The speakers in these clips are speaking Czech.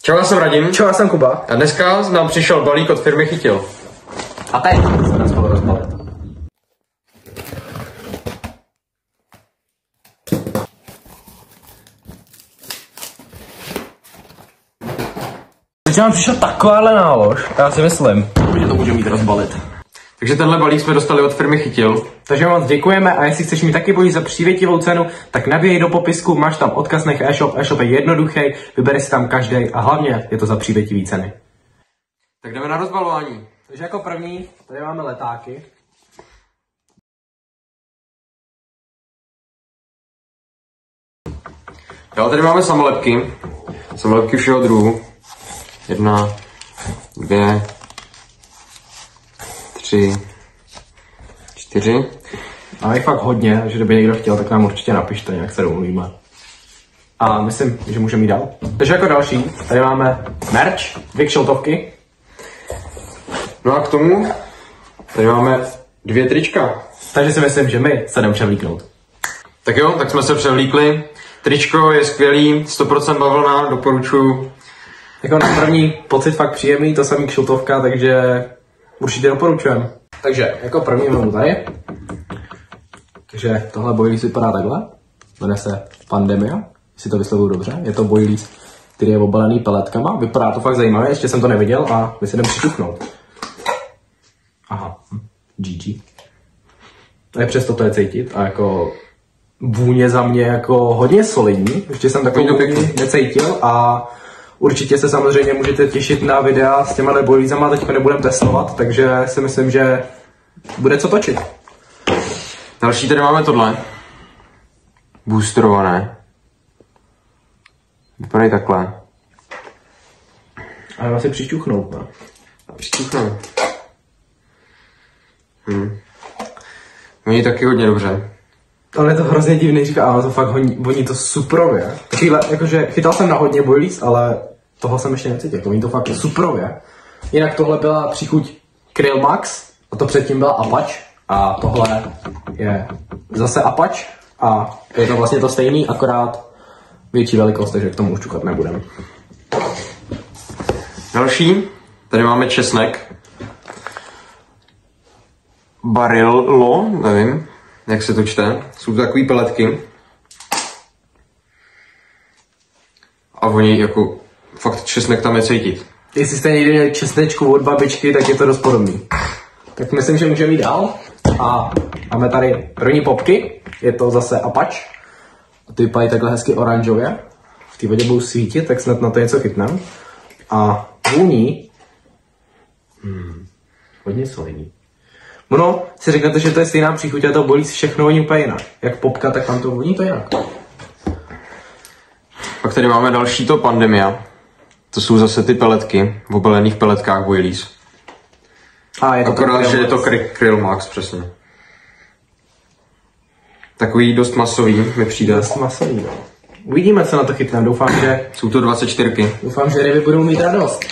Čau, já jsem Radim. Čau, já jsem Kuba. A dneska nám přišel balík od firmy Chytil. A teď se nás spolu rozbalit. Teď nám přišel takováhle nálož, já si myslím, že to může mít rozbalit. Takže tenhle balík jsme dostali od firmy Chytil. Takže moc děkujeme a jestli chceš mít taky balík za přívětivou cenu, tak nabíjej do popisku, máš tam odkaz na e-shop, e-shop je jednoduchý, vyberi si tam každý a hlavně je to za přívětivý ceny. Tak jdeme na rozbalování. Takže jako první, tady máme letáky. Jo, tady máme samolepky. Samolepky všeho druhu. 1, 2, 3, 4. Máme jich fakt hodně, takže kdyby někdo chtěl, tak nám určitě napište, nějak se domluvíme. A myslím, že můžeme jít dál. Takže jako další, tady máme merch, 2 kšiltovky. No a k tomu tady máme 2 trička. Takže si myslím, že my se jdeme převlíknout. Tak jo, tak jsme se převlíkli. Tričko je skvělý, 100% bavlna, doporučuju. Jako na první pocit fakt příjemný, to samý kšiltovka, takže určitě doporučujeme. Takže jako první mám tady. Takže tohle boilies vypadá takhle. Jmenuje se Pandemia, jestli to vyslovuju dobře. Je to boilies, který je obalený peletkama. Vypadá to fakt zajímavě, ještě jsem to neviděl a my si jdeme přičuchnout. Aha, GG. A přesto to je cítit a jako vůně za mě jako hodně solidní. Ještě jsem takový vůni necítil a určitě se samozřejmě můžete těšit na videa s těma boiliesama, teďka nebudeme testovat, takže si myslím, že bude co točit. Další tady máme tohle. Boosterované. Vypadají takhle. A já si přičuchnout, no. Přičuchnout. Voní taky hodně dobře. Ale je to hrozně divný, říká, ale to fakt voní to suprově. Takovýhle, jakože chytal jsem na hodně boilies, ale toho jsem ještě necítil, voní to fakt suprově. Jinak tohle byla příchuť Krill Max, a to předtím byla Apache, a tohle je zase Apache, a je to vlastně to stejný, akorát větší velikost, takže k tomu už čukat nebudeme. Další, tady máme česnek. Barillo, nevím, jak se to čte. Jsou to takový peletky. A oni jako fakt česnek tam je cítit. Jestli jste někdy měli česnečku od babičky, tak je to dost podobný. Tak myslím, že můžeme jít dál. A máme tady první popky. Je to zase Apache. A ty vypadají takhle hezky oranžově. V té vodě budou svítit, tak snad na to něco chytneme. A vůní hodně solidní. No, si řeknete, že to je stejná příchuť a to boilies všechno voní úplně jinak. Jak popka, tak tam to voní to jinak. Pak tady máme další to Pandemia. To jsou zase ty peletky, v obalených peletkách boilies. A je to akorát, že je to Krill Max, přesně. Takový dost masový mi přijde. Dost masový, no. Uvidíme, co na to chytneme, doufám, že... Jsou to 24. Doufám, že ryby budou mít radost.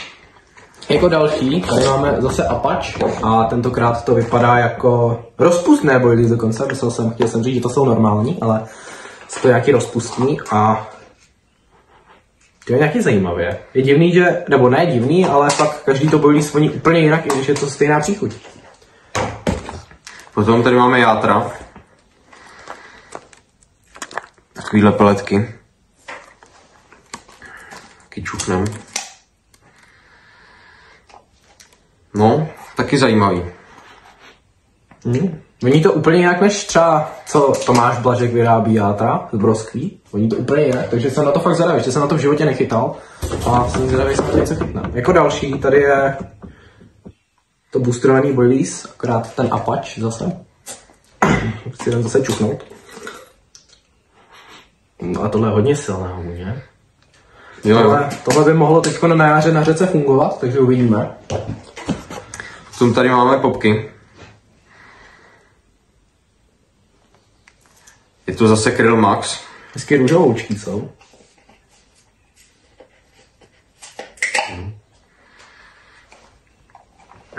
Jako další, tady máme zase Apache a tentokrát to vypadá jako rozpustné boilies dokonce. Chtěl jsem říct, že to jsou normální, ale jsou to nějaký rozpustní a to je nějaký zajímavě. Je divný, že, nebo ne divný, ale fakt každý to boilies voní úplně jinak, i když je to stejná příchuť. Potom tady máme játra. Takovýhle peletky. Taky čuchnem. No, taky zajímavý. Voní to úplně jinak než třeba, co Tomáš Blažek vyrábí játra z broskví. Voní to úplně jinak, takže jsem na to fakt zvědavý, ještě jsem na to v životě nechytal. A jsem zvědavý, jestli to něco chytne. Jako další, tady je to boosterovaný boilies, akorát ten Apache zase. Chci jen zase čuknout. A tohle je hodně silná vůně. Tohle by mohlo teď na jaře na řece fungovat, takže uvidíme. Potom tady máme popky. Je to zase Krill Max. Hezky růžovoučky jsou.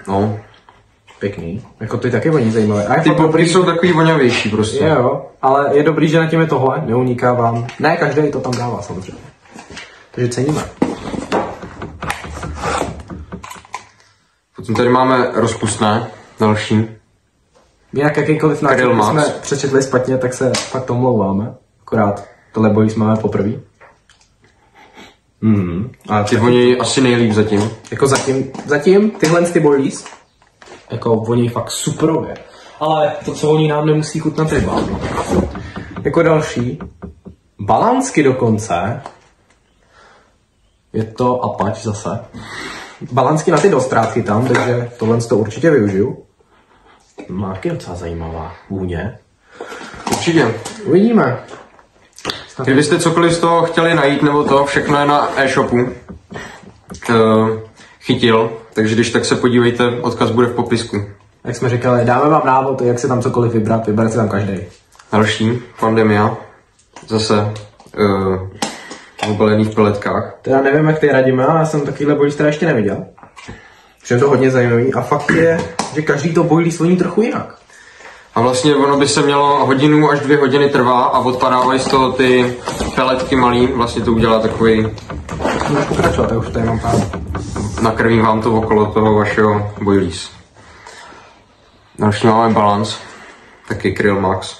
No. Pěkný. Jako ty taky voní zajímavé. A ty popky jsou takový voňavější prostě. Jo, ale je dobrý, že na tím je tohle, neuniká vám. Ne, každý to tam dává samozřejmě. Takže ceníme. Potom tady máme rozpustné, další. Jinak jakýkoliv náčrt, když jsme přečetli špatně, tak se fakt omlouváme. Akorát tohle boilies máme poprvé. A ty voní asi nejlíp zatím. Jako zatím tyhle ty boilies, jako voní fakt superově. Ale to, co voní, nám nemusí chutnat ryba. Jako další, balansky dokonce, je to Apache zase. Balansky na ty dostrát chytám, takže tohle to určitě využiju. Má taky docela zajímavá vůně. Určitě. Uvidíme. Kdybyste cokoliv z toho chtěli najít, nebo to všechno je na e-shopu. Chytil, takže když tak se podívejte, odkaz bude v popisku. Jak jsme říkali, dáme vám návod, jak si tam cokoliv vybrat, vybere si tam každý. Další, Pandemia. Zase v obalených peletkách. Teda nevím, jak ty radíme, ale já jsem takovýhle boilies teda ještě neviděl. Už je to hodně zajímavý a fakt je, že každý to boilies voní trochu jinak. A vlastně ono by se mělo 1 až 2 hodiny trvá a odpadávají z toho ty peletky malý, vlastně to udělá takový... Můžeš pokračovat, já už tady mám pár. Nakrvím vám to okolo toho vašeho boilies. Další máme Balance, taky Krill Max.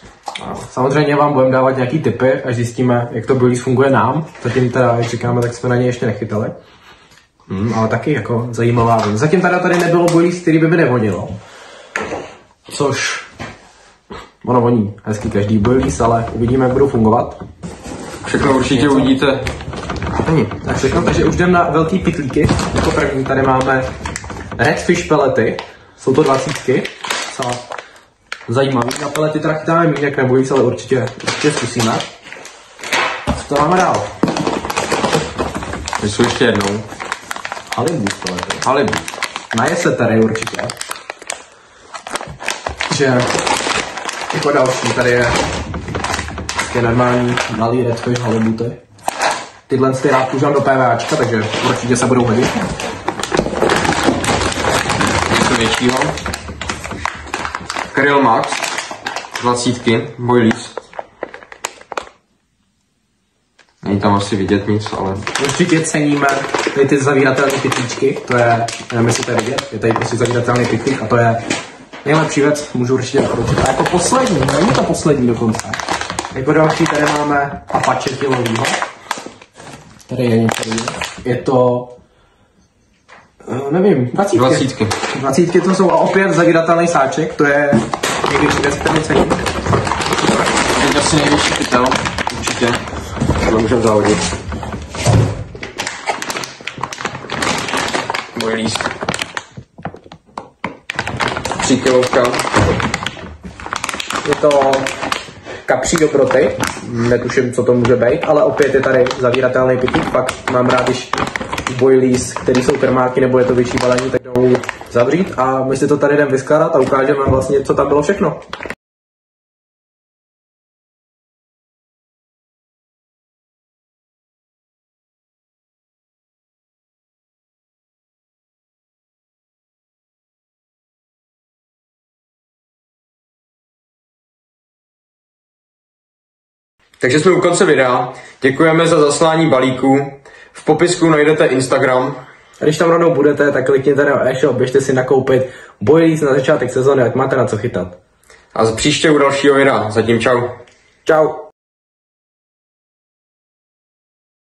Samozřejmě vám budeme dávat nějaký tipy, až zjistíme, jak to boilies funguje nám. Zatím teda, jak říkáme, tak jsme na něj ještě nechytali. Ale taky jako zajímavá věc. Zatím teda tady nebylo boilies, který by nevonilo. Což ono voní hezky každý boilies, ale uvidíme, jak budou fungovat. Všechno určitě uvidíte. Tak všechno, takže už jdem na velký pitlíky. Jako první tady máme Redfish pelety. Jsou to 20. Docela zajímavý. Na pelety teda chytáme méně, jak nebojí se, ale určitě zkusíme. Co to máme dál? To jsou ještě jednou. Halibu pelety. Halibu. Naje se tady určitě. Že jako další tady je normální malý redfish halibuty. Tyhle ty rád používám do PVAčka, takže určitě se budou hodit. Něco většího. Krill Max, 20, boilies. Není tam asi vidět nic, ale... Určitě ceníme tady ty zavíratelné pytlíčky, to je, nevím, jestli to je vidět, je tady prostě zavíratelný pytlík a to je nejlepší věc, můžu určitě doporučit. A jako poslední, není to poslední dokonce. Jako další tady máme Apache kilovýho. Tady je něco jiného. Je to, nevím, 20. 20 to jsou a opět zavíratelný sáček, to je největší věc, kterou cením. Je asi největší pytel, určitě. To můžeme závodit. Boilies. 3 kilovka. Je to kapří dobroty, netuším, co to může být, ale opět je tady zavíratelný pytlík, pak mám rád, když boilies, který jsou termáky nebo je to větší balení, tak jdou zavřít a my si to tady jdeme vyskládat a ukážeme vám vlastně, co tam bylo všechno. Takže jsme u konce videa. Děkujeme za zaslání balíků. V popisku najdete Instagram. A když tam rovnou budete, tak klikněte na e-shop, běžte si nakoupit boilies na začátek sezóny, ať máte na co chytat. A příště u dalšího videa. Zatím čau. Čau.